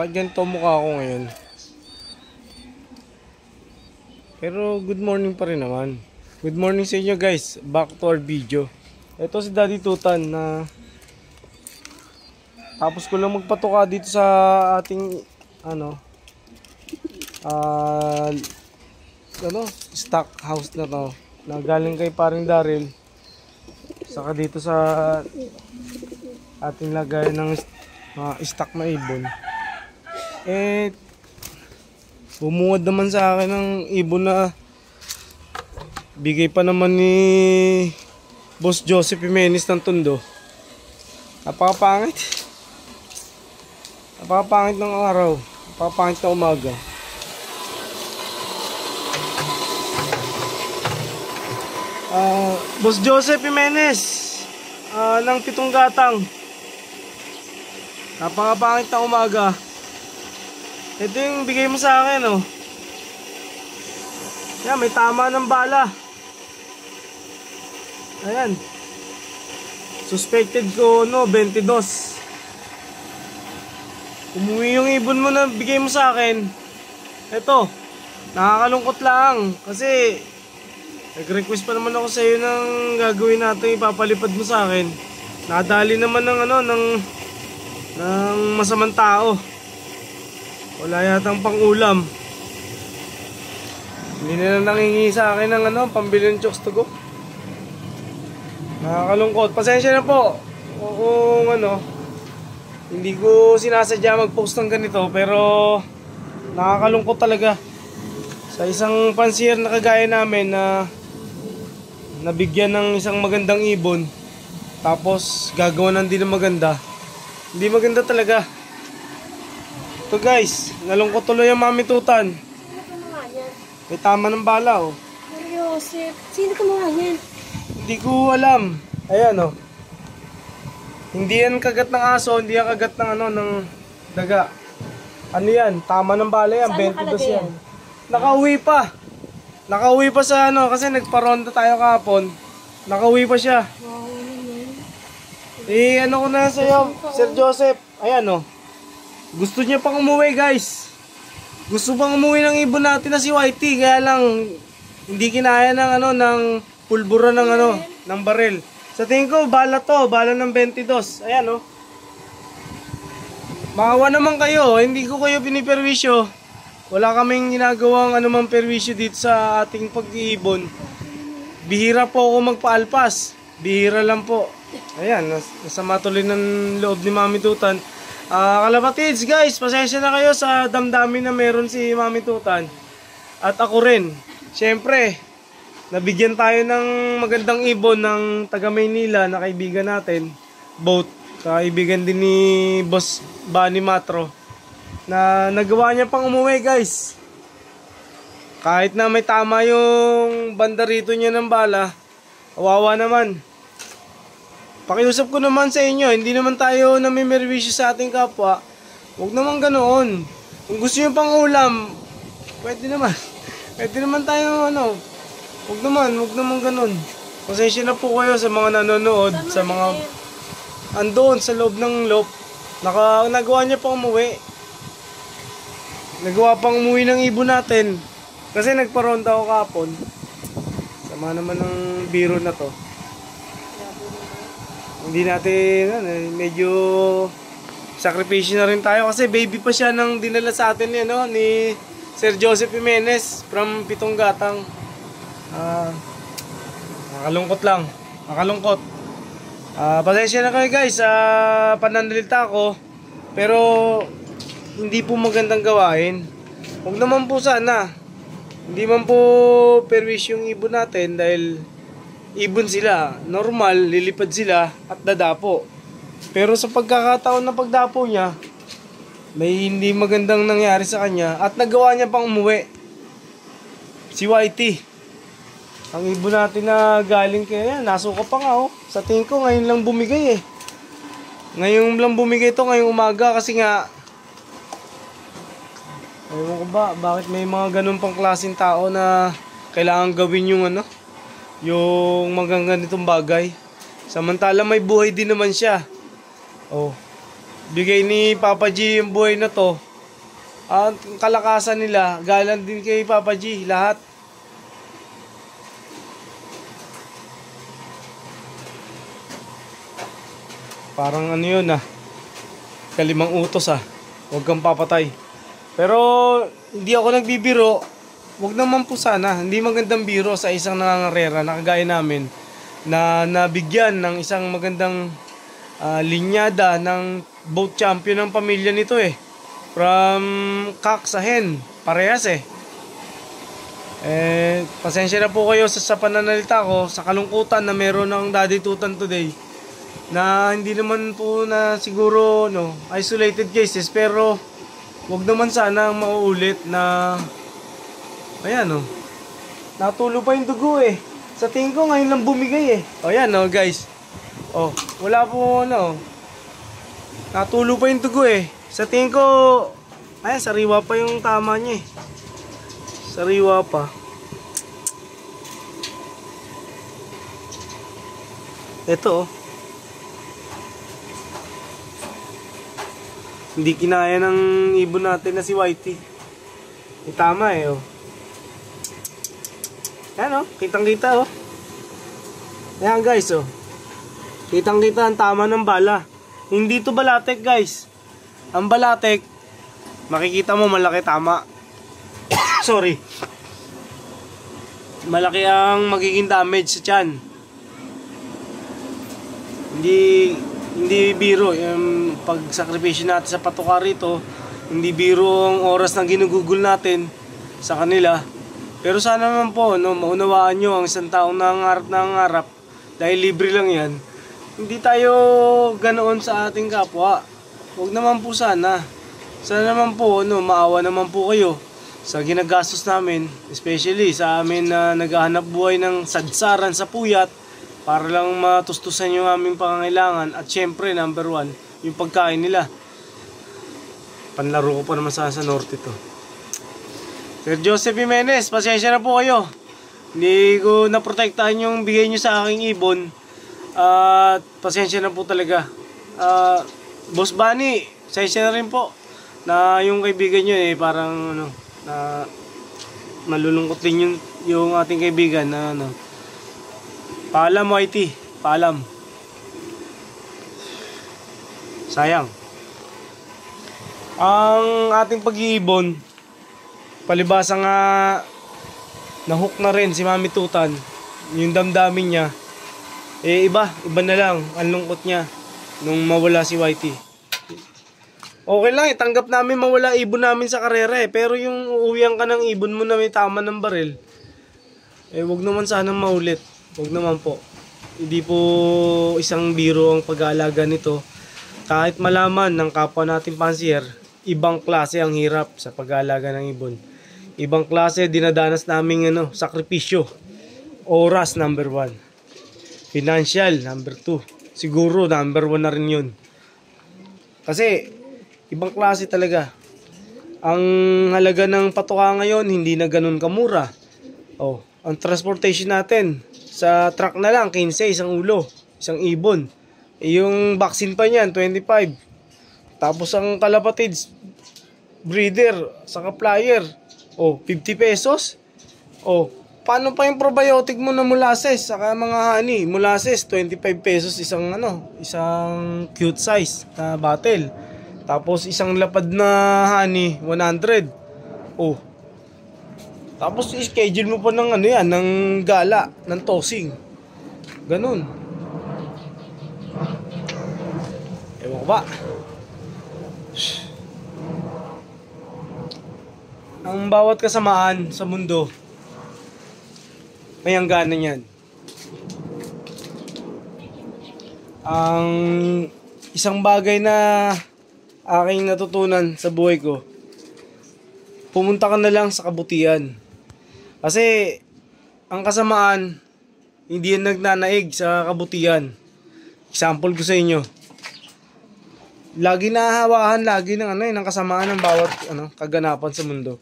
Bakit ganito mukha ako ngayon? Pero good morning pa rin naman. Good morning sa inyo guys. Back to our video. Ito si Daddy Tutan na tapos ko lang magpatuka dito sa ating stock house na to. Na galing kay paring Daryl. Saka dito sa ating lagay ng stock na ibon. Bumungad naman sa akin ng ibon na bigay pa naman ni Boss Joseph Jimenez ng Tondo. Napakapangit. Napakapangit ng araw. Napakapangit na umaga. Boss Joseph Jimenez ng Pitong Gatang. Napakapangit na umaga. Ito yung bigay mo sa akin, oh. Yan, may tama ng bala. Ayan. Suspected ko, 22. Umuwi yung ibon mo na bigay mo sa akin. Ito, nakakalungkot lang. Kasi, nag-request pa naman ako sa iyo ng gagawin natin, ipapalipad mo sa akin. Nadali naman ng masamang tao. Wala yatang pang-ulam. Hindi na nangingi sa akin ng pambili ng chokes to go. Nakakalungkot. Pasensya na po kung hindi ko sinasadya mag-post ng ganito, pero nakakalungkot talaga sa isang pansier na kagaya namin na nabigyan ng isang magandang ibon tapos gagawa ng di na maganda. Hindi maganda talaga. Ito guys, nalungkot tuloy ang Mami Tutan. Sino kumuha niyan? May tama ng bala, oh. Joseph, sino kumuha niyan? Hindi ko alam. Ayan, oh. Hindi yan kagat ng aso, hindi yan kagat ng daga. Ano yan? Tama ng bala yan, 22 yan. Nakauwi pa. Nakauwi pa sa kasi nagparonda tayo kahapon. Nakauwi pa siya. Wow, ko na sa'yo, Sir Joseph. Ayan, oh. Gusto niya pang umuwi, guys. Gusto pang umuwi ng ibon natin na si Whitey, kaya lang hindi kinaya ng pulbura ng baril. Sa tingin ko, bala to, bala ng 22. Ayan, oh. Maawa naman kayo, hindi ko kayo piniperwisyo. Wala kaming ginagawang anumang perwisyo dito sa ating pag-iibon. Bihira po ako magpaalpas. Bihira lang po. Ayan, nasama tuloy ng loob ni Mami Tutan. Kalapatids guys, pasensya na kayo sa damdamin na meron si Mami Tutan. At ako rin. Siyempre, nabigyan tayo ng magandang ibon ng taga Maynila na kaibigan natin. Both. Kaibigan din ni Boss Bunny Matro. Na nagawa niya pang umuwi guys. Kahit na may tama yung banda rito niya ng bala, kawawa naman. Pakiusap ko naman sa inyo, hindi naman tayo namimerwisyo sa ating kapwa. Huwag naman ganoon. Kung gusto nyo pang ulam, pwede naman. Pwede naman tayo huwag naman ganoon. Pasensya na po kayo sa mga nanonood, sa mga andoon sa loob ng loop. Nagawa niya pang umuwi. Nagawa pang umuwi ng ibon natin. Kasi nagparonda ako kahapon. Sama naman ng biro na to. Hindi natin, medyo sakripisyo na rin tayo kasi baby pa siya nang dinala sa atin ni Sir Joseph Jimenez from Pitong Gatang. Nakalungkot lang. Nakalungkot. Pasensya na kayo guys sa pananalita ko, pero hindi po magandang gawain. Huwag naman po sana. Hindi man po perwish yung ibon natin dahil ibon sila, normal, lilipad sila at dadapo. Pero sa pagkakataon na pagdapo niya, may hindi magandang nangyari sa kanya at nagawa niya pang umuwi. Si Whitey. Ang ibon natin na galing kaya, nasuka pa nga oh. Sa tingin ko ngayon lang bumigay eh. Ngayon lang bumigay to ngayong umaga kasi nga ewan ko ba, bakit may mga ganun pang klaseng tao na kailangan gawin yung yung mga ganitong bagay. Samantala may buhay din naman siya. Oh. Bigay ni Papa G yung buhay na to. Ang kalakasan nila, galang din kay Papa G, lahat. Parang ano yun kalimang utos huwag kang papatay. Pero hindi ako nagbibiro, huwag naman po sana, hindi magandang biro sa isang nangangarera na kagaya namin na nabigyan ng isang magandang linyada ng boat champion ng pamilya nito from kak sa hen, parehas pasensya na po kayo sa pananalita ko, sa kalungkutan na meron ng Daddy Tutan today, na hindi naman po na siguro isolated cases, pero wag naman sana mauulit na ayan natulo pa yung dugo sa tingin ko ngayon lang bumigay ayan guys, wala po natulo pa yung dugo sa tingin ko ayan, sariwa pa yung tama niya sariwa pa. Ito hindi kinaya ng ibon natin na si Whitey. Tama Yan kitang kita Ayan guys kitang kita ang tama ng bala. Hindi to balatek guys. Ang balatek, makikita mo malaki tama. Sorry. Malaki ang magiging damage sa tiyan. Hindi biro yung pagsakripisyo natin sa patuka rito. Hindi biro ang oras na ginugugol natin sa kanila. Pero sana naman po maunawaan nyo ang isang taong nangangarap dahil libre lang yan. Hindi tayo ganoon sa ating kapwa. Huwag naman po sana. Sana naman po maawa naman po kayo sa ginagastos namin, especially sa amin na naghahanap buhay ng sadsaran sa puyat para lang matustusan yung aming pangangailangan. At syempre number 1 yung pagkain nila. Panlaro ko pa naman sa norte to. Sir Joseph Jimenez, pasensya na po kayo, hindi ko naprotektahan yung bigay nyo sa aking ibon. At pasensya na po talaga. Boss Bunny, pasensya na rin po na yung kaibigan nyo parang na malulungkot din yung ating kaibigan na paalam Whitey, paalam. Sayang. Ang ating pag-iibon, palibasa nga nahook na rin si Mami Tutan, yung damdamin niya iba na lang ang lungkot niya nung mawala si Whitey. Okay lang tanggap namin mawala ibon namin sa karera pero yung uuwian ka ng ibon mo na may tama ng baril, wag naman sana maulit. Wag naman po. Hindi po isang biro ang pag-aalaga nito. Kahit malaman ng kapwa natin pansier, ibang klase ang hirap sa pag-aalaga ng ibon. Ibang klase dinadanas naming sakripisyo. Oras number 1. Financial number 2. Siguro number 1 na rin yun. Kasi ibang klase talaga. Ang halaga ng patuka ngayon hindi na ganun kamura. Ang transportation natin sa truck na lang 15 isang ulo, isang ibon. Yung vaccine pa niyan 25. Tapos ang kalapatids breeder saka flyer 50 pesos. Paano pa yung probiotic mo na molasses saka mga honey? Molasses 25 pesos isang isang cute size na bottle. Tapos isang lapad na honey 100. Tapos i-schedule mo pa ng ng gala, ng tossing. Ganun. Ewan ko ba? Ang bawat kasamaan sa mundo may hangganan yan. Ang isang bagay na aking natutunan sa buhay ko, pumunta ka na lang sa kabutihan. Kasi ang kasamaan hindi yan nagnanaig sa kabutihan. Example ko sa inyo. Lagi nahahawahan ng kasamaan ng bawat kaganapan sa mundo.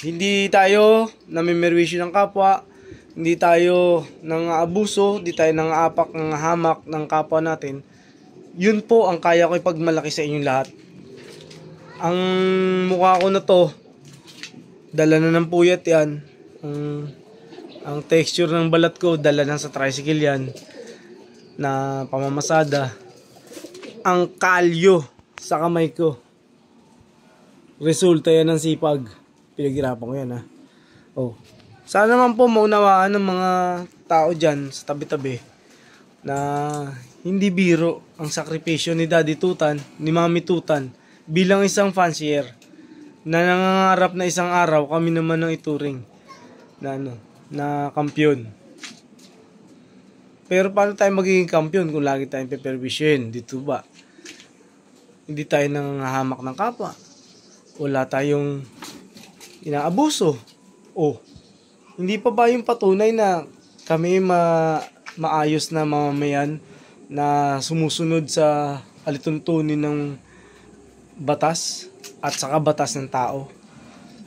Hindi tayo namimerwisyo ng kapwa, hindi tayo nang-aabuso, hindi tayo nang-aapak ng hamak ng kapwa natin. Yun po ang kaya ko ipagmalaki sa inyong lahat. Ang mukha ko na to, dala na ng puyat yan. Ang texture ng balat ko, dala na sa tricycle yan na pamamasada. Ang kalyo sa kamay ko, resulta yan ng sipag. Pinaghirapan ko yan ha. Oh. Sana naman po maunawaan ng mga tao dyan sa tabi-tabi na hindi biro ang sakripisyo ni Daddy Tutan, ni Mami Tutan bilang isang fancier na nangangarap na isang araw kami naman ang ituring na na kampyon. Pero paano tayo magiging kampyon kung lagi tayong peperwisyon? Dito ba? Hindi tayo nangangahamak ng kapwa. Wala tayong inaabuso. Oh, hindi pa ba yung patunay na kami maayos na mamamayan na sumusunod sa alituntunin ng batas at saka batas ng tao?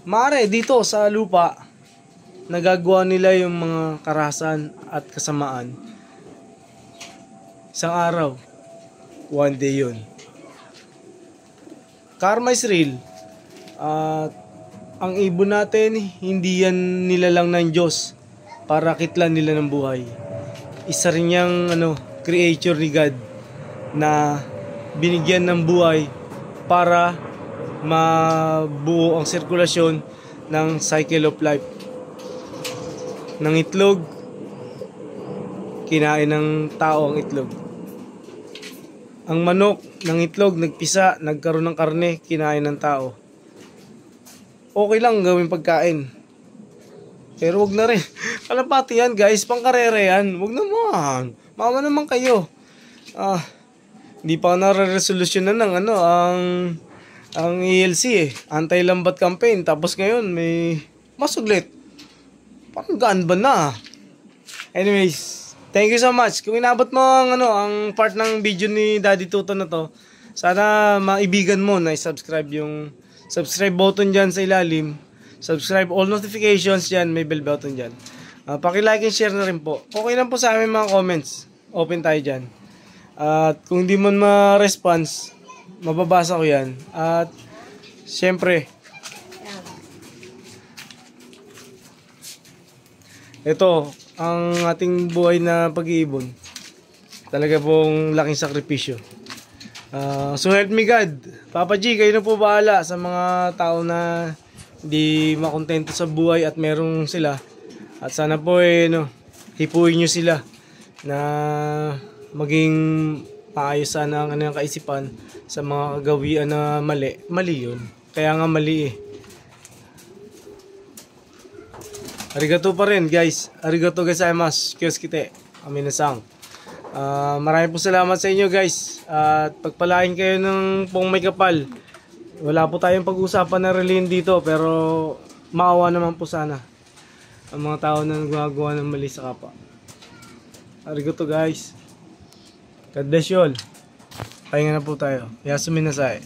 Mare, dito sa lupa, nagagawa nila yung mga karahasan at kasamaan. Isang araw, one day yun. Karma is real. At ang ibon natin, hindi yan nilalang ng Diyos para kitlan nila ng buhay. Isa rin yung creature ni God na binigyan ng buhay para mabuo ang sirkulasyon ng cycle of life. Ng itlog, kinain ng tao ang itlog. Ang manok ng itlog, nagpisa, nagkaroon ng karne, kinain ng tao. Okay lang gawing pagkain. Pero wag na rin. Kalapati yan guys, pangkarere yan. Wag naman. Mama naman kayo. Hindi pa nare-resolusyonan ng ang ELC Anti-Lambat Campaign. Tapos ngayon may masuglit. Parang gaan ba na? Anyways, thank you so much. Kung inabot mo ang part ng video ni Daddy Tuto na to, sana maibigan mo na i-subscribe yung subscribe button dyan sa ilalim. Subscribe all notifications dyan. May bell button dyan. Paki-like and share na rin po. Okay lang po sa amin mga comments. Open tayo dyan. At kung hindi mo ma-response, mababasa ko yan. At syempre, ito, ang ating buhay na pag-iibon. Talaga pong laking sakripisyo. So help me God. Papa G, kayo na po bahala sa mga tao na hindi makontento sa buhay at merong sila. At sana po hipuin nyo sila na maging maayos sana ang kaisipan sa mga kagawian na mali. Mali yun. Kaya nga mali eh. Arigato pa rin guys. Arigato gozaimasu. Kyoskite. Aminasang. Maraming po salamat sa inyo guys. At pagpalain kayo ng pong may kapal. Wala po tayong pag-usapan na relin dito, pero maawa naman po sana ang mga tao na nagagawa ng mali sa kapwa. Arigato guys. God bless you all. Pahinga na po tayo. Yasumi nasai.